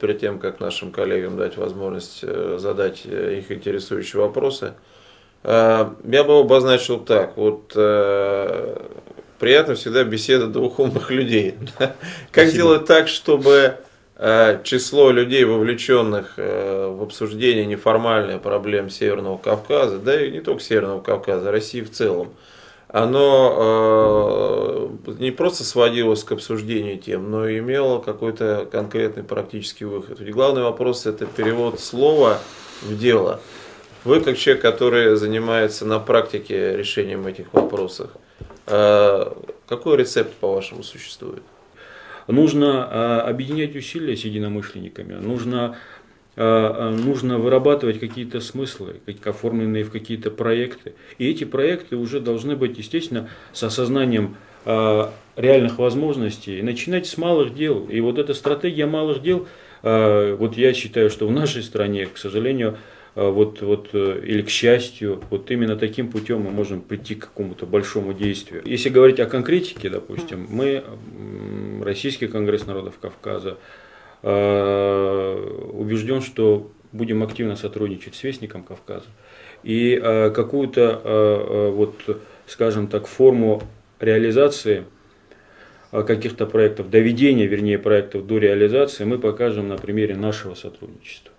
перед тем, как нашим коллегам дать возможность задать их интересующие вопросы, я бы обозначил так. Вот приятно всегда беседа двух умных людей. Как сделать так, чтобы число людей, вовлеченных в обсуждение неформальных проблем Северного Кавказа, да и не только Северного Кавказа, России в целом, оно не просто сводилось к обсуждению тем, но и имело какой-то конкретный практический выход. Ведь главный вопрос – это перевод слова в дело. Вы, как человек, который занимается на практике решением этих вопросов, какой рецепт, по-вашему, существует? Нужно объединять усилия с единомышленниками, нужно вырабатывать какие-то смыслы, оформленные в какие-то проекты. И эти проекты уже должны быть, естественно, с осознанием реальных возможностей. И начинать с малых дел. И вот эта стратегия малых дел, вот я считаю, что в нашей стране, к сожалению, или к счастью, вот именно таким путем мы можем прийти к какому-то большому действию. Если говорить о конкретике, допустим, мы, Российский конгресс народов Кавказа, убежден, что будем активно сотрудничать с Вестником Кавказа. И какую-то, скажем так, форму реализации каких-то проектов, доведения, вернее, проектов до реализации мы покажем на примере нашего сотрудничества.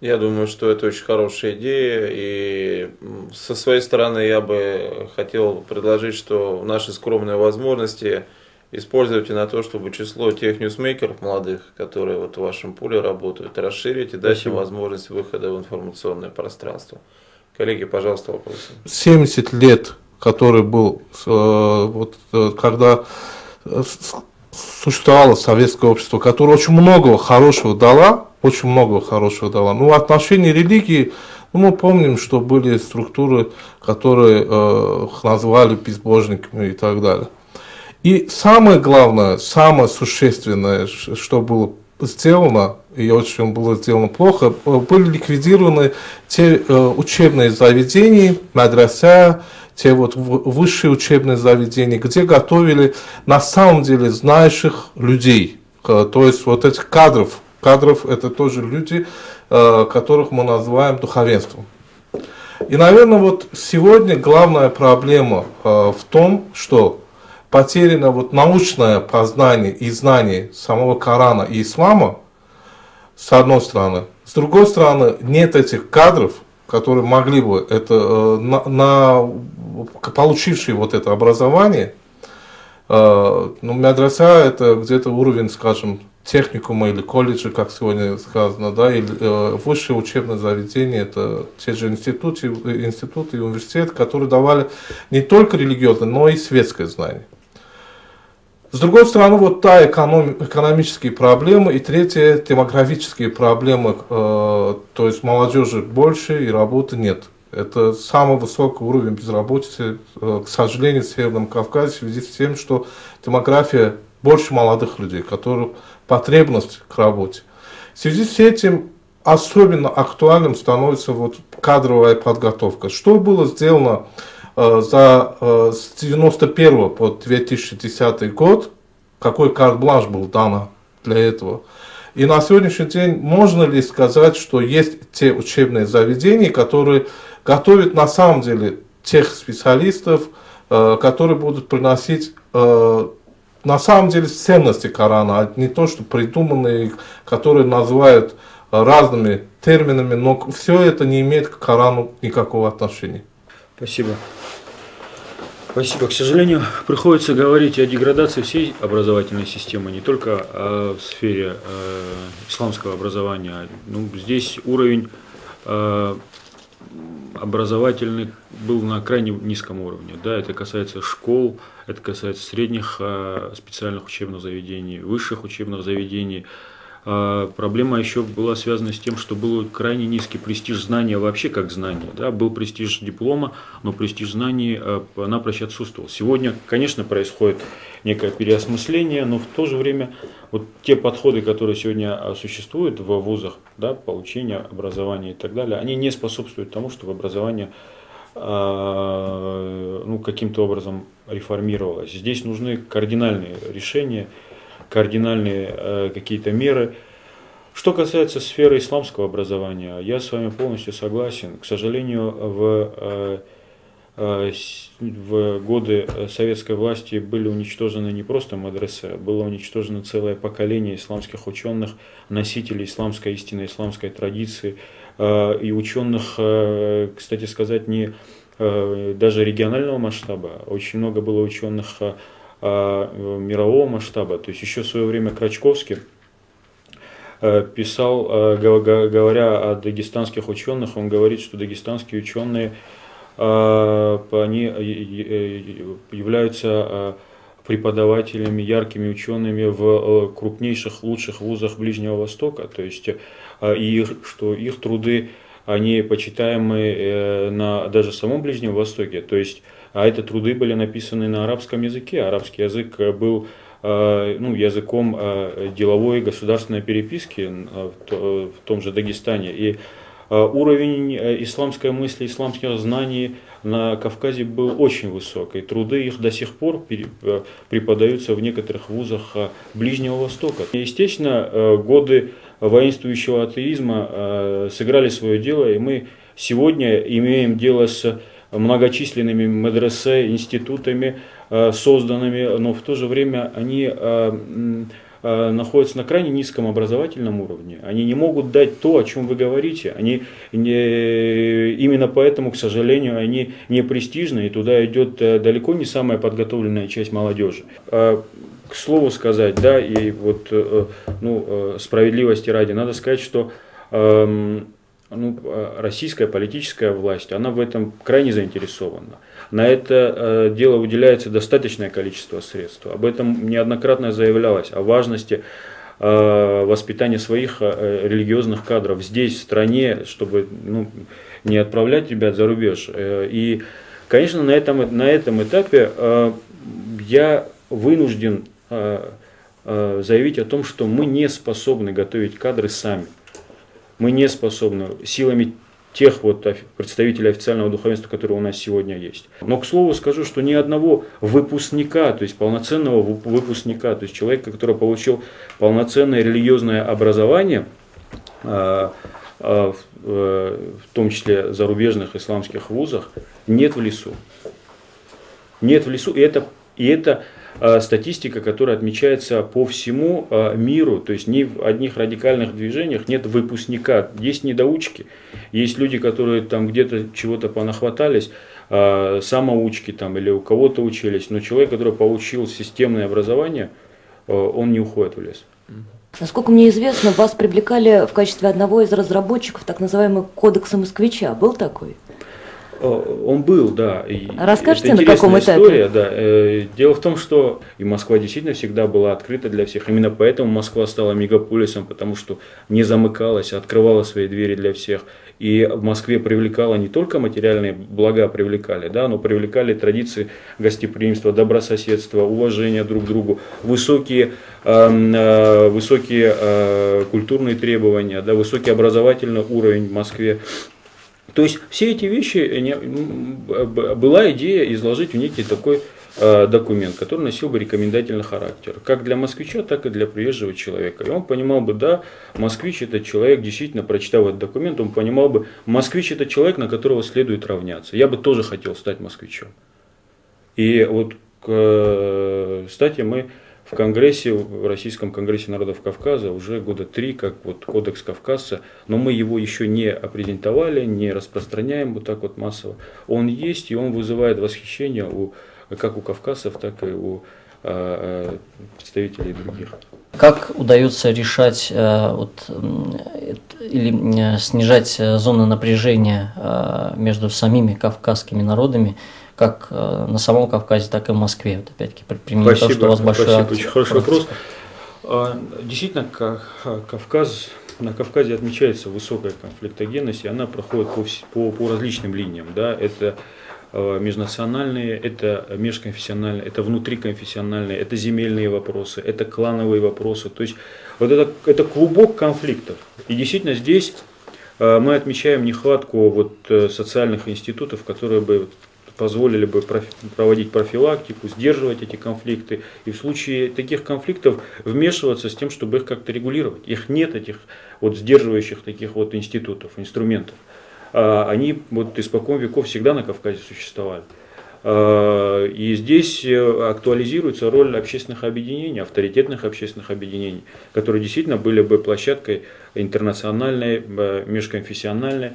Я думаю, что это очень хорошая идея, и со своей стороны я бы хотел предложить, что наши скромные возможности используйте на то, чтобы число тех ньюсмейкеров молодых, которые вот в вашем пуле работают, расширить и дать им возможность выхода в информационное пространство. Коллеги, пожалуйста, вопросы. 70 лет, который был, когда существовало советское общество, которое очень многого хорошего дало, Ну, в отношении религии, мы помним, что были структуры, которые назвали безбожниками и так далее. И самое главное, самое существенное, что было сделано, и очень было сделано плохо, были ликвидированы те учебные заведения, мадраса, те высшие учебные заведения, где готовили на самом деле знающих людей, то есть этих кадров это тоже люди, которых мы называем духовенством. И, наверное, сегодня главная проблема в том, что потеряно научное познание и знание самого Корана и ислама, с одной стороны. С другой стороны, нет этих кадров, которые могли бы, получившие это образование, медресе это где-то уровень, скажем, техникума или колледжа, как сегодня сказано, да, или высшее учебное заведение, это те же институты и университеты, которые давали не только религиозное, но и светское знание. С другой стороны, экономические проблемы, и третье, демографические проблемы, то есть молодежи больше и работы нет. Это самый высокий уровень безработицы, к сожалению, в Северном Кавказе, в связи с тем, что демография больше молодых людей, которых потребность к работе. В связи с этим особенно актуальным становится кадровая подготовка. Что было сделано с 1991 по 2010 год, какой карт-бланш был дан для этого. И на сегодняшний день можно ли сказать, что есть те учебные заведения, которые готовят на самом деле тех специалистов, которые будут приносить на самом деле ценности Корана, а не то, что придуманные, которые называют разными терминами, но все это не имеет к Корану никакого отношения. Спасибо. Спасибо. К сожалению, приходится говорить о деградации всей образовательной системы, не только в сфере исламского образования. Здесь уровень образовательный был на крайне низком уровне. Да, это касается школ, это касается средних специальных учебных заведений, высших учебных заведений. Проблема еще была связана с тем, что был крайне низкий престиж знания вообще как знания. Да? Был престиж диплома, но престиж знаний напрочь отсутствовал. Сегодня, конечно, происходит некое переосмысление, но в то же время те подходы, которые сегодня существуют в вузах, да, получение образования и так далее, они не способствуют тому, чтобы образование каким-то образом реформировалось. Здесь нужны кардинальные решения, кардинальные какие-то меры. Что касается сферы исламского образования, я с вами полностью согласен. К сожалению, в годы советской власти были уничтожены не просто мадресе, было уничтожено целое поколение исламских ученых, носителей исламской истины, исламской традиции, и ученых, кстати сказать, не даже регионального масштаба, очень много было ученых мирового масштаба. То есть еще в свое время Крачковский писал, говоря о дагестанских ученых, он говорит, что дагестанские ученые, они являются преподавателями, яркими учеными в крупнейших, лучших вузах Ближнего Востока, то есть что их труды, они почитаемы даже в самом Ближнем Востоке, то есть, это труды были написаны на арабском языке, арабский язык был языком деловой государственной переписки в том же Дагестане. И уровень исламской мысли, исламских знаний на Кавказе был очень высок, и труды их до сих пор преподаются в некоторых вузах Ближнего Востока. Естественно, годы воинствующего атеизма сыграли свое дело, и мы сегодня имеем дело с многочисленными мадресе, институтами, созданными, но в то же время они находятся на крайне низком образовательном уровне. Они не могут дать то, о чем вы говорите. Именно поэтому, к сожалению, они не престижны, и туда идет далеко не самая подготовленная часть молодежи. К слову сказать, да, и вот справедливости ради, надо сказать, что российская политическая власть, она в этом крайне заинтересована. На это дело уделяется достаточное количество средств. Об этом неоднократно заявлялось, о важности воспитания своих религиозных кадров здесь, в стране, чтобы не отправлять ребят за рубеж. И, конечно, на этом этапе я вынужден заявить о том, что мы не способны готовить кадры сами. Мы не способны силами тех представителей официального духовенства, которые у нас сегодня есть. Но, к слову, скажу, что ни одного выпускника, то есть полноценного выпускника, то есть человека, который получил полноценное религиозное образование, в том числе в зарубежных исламских вузах, нет в лесу. Нет в лесу, и это статистика, которая отмечается по всему миру, то есть ни в одних радикальных движениях нет выпускника, есть недоучки, есть люди, которые там где-то чего-то понахватались, самоучки там или у кого-то учились, но человек, который получил системное образование, он не уходит в лес. Насколько мне известно, вас привлекали в качестве одного из разработчиков так называемого кодекса москвича. Был такой? Он был, да. Расскажите, на каком этапе? История, да. Дело в том, что и Москва действительно всегда была открыта для всех. Именно поэтому Москва стала мегаполисом, потому что не замыкалась, открывала свои двери для всех. И в Москве привлекала не только материальные блага привлекали, да, но привлекали традиции гостеприимства, добрососедства, уважения друг к другу, высокие культурные требования, да, высокий образовательный уровень в Москве. То есть все эти вещи, была идея изложить в некий такой документ, который носил бы рекомендательный характер, как для москвича, так и для приезжего человека. И он понимал бы, да, москвич это человек, действительно, прочитав этот документ, он понимал бы, москвич это человек, на которого следует равняться. Я бы тоже хотел стать москвичом. И вот, кстати, мы в Конгрессе, в Российском Конгрессе народов Кавказа уже года 3, как вот кодекс Кавказца, но мы его еще не опрезентовали, не распространяем вот так вот массово. Он есть, и он вызывает восхищение как у кавказцев, так и у представителей других. Как удается решать или снижать зоны напряжения между самими кавказскими народами, как на самом Кавказе, так и в Москве? Вот опять-таки, применить то, что у вас большой акцент. Очень хороший вопрос. Действительно, на Кавказе отмечается высокая конфликтогенность, и она проходит по различным линиям. Да? Это межнациональные, это межконфессиональные, это внутриконфессиональные, это земельные вопросы, это клановые вопросы. То есть вот это клубок конфликтов. И действительно здесь мы отмечаем нехватку социальных институтов, которые бы позволили бы проводить профилактику, сдерживать эти конфликты и в случае таких конфликтов вмешиваться с тем, чтобы их как-то регулировать. Их нет, этих вот сдерживающих таких вот институтов, инструментов. Они вот испокон веков всегда на Кавказе существовали. И здесь актуализируется роль общественных объединений, авторитетных общественных объединений, которые действительно были бы площадкой интернациональной, межконфессиональной.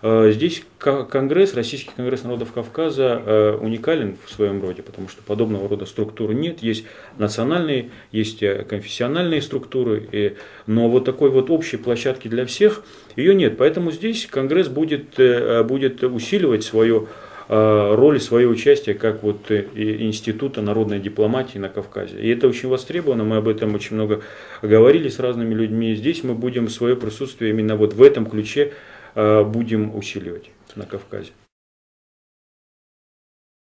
Здесь Конгресс, Российский конгресс народов Кавказа уникален в своем роде, потому что подобного рода структуры нет. Есть национальные, есть конфессиональные структуры, но вот такой вот общей площадки для всех ее нет. Поэтому здесь Конгресс будет усиливать свою роль, свое участие как вот института народной дипломатии на Кавказе. И это очень востребовано, мы об этом очень много говорили с разными людьми. Здесь мы будем свое присутствие именно вот в этом ключе будем усиливать на Кавказе.